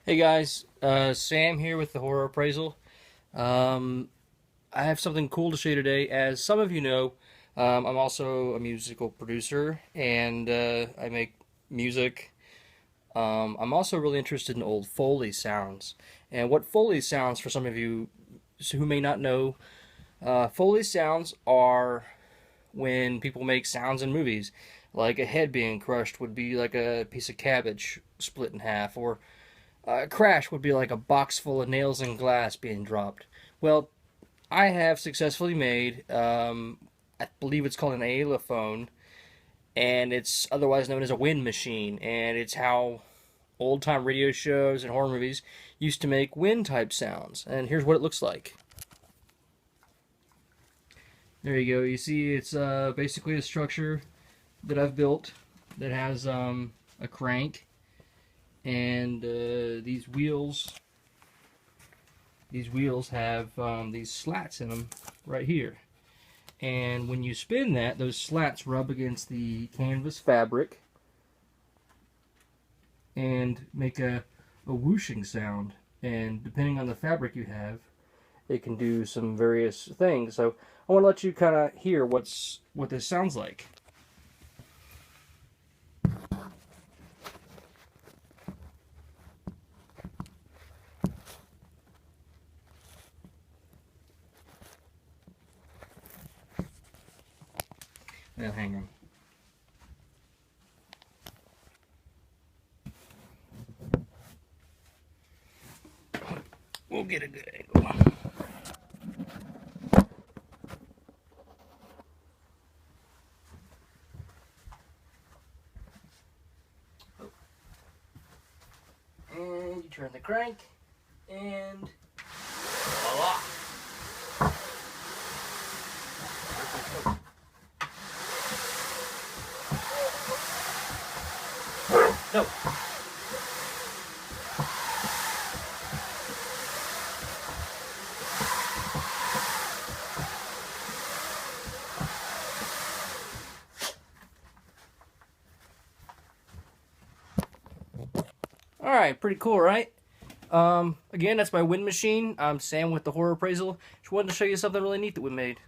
Hey guys, Sam here with the Horror Appraisal. Um, I have something cool to show you today. As some of you know, I'm also a musical producer and I make music. I'm also really interested in old Foley sounds. And what Foley sounds, for some of you who may not know, Foley sounds are when people make sounds in movies. Like a head being crushed would be like a piece of cabbage split in half, or a crash would be like a box full of nails and glass being dropped. Well, I have successfully made, I believe it's called an Aeoliphone, and it's otherwise known as a wind machine, and it's how old time radio shows and horror movies used to make wind type sounds. And here's what it looks like. There you go. You see, it's basically a structure that I've built that has a crank and these wheels. These wheels have these slats in them right here. And when you spin that, those slats rub against the canvas fabric and make a whooshing sound. And depending on the fabric you have, it can do some various things. So I want to let you kind of hear what this sounds like. Now hang on. We'll get a good angle. And you turn the crank, and voila! No. All right, pretty cool, right? Again, that's my wind machine. I'm Sam with the Horror Appraisal. Just wanted to show you something really neat that we made.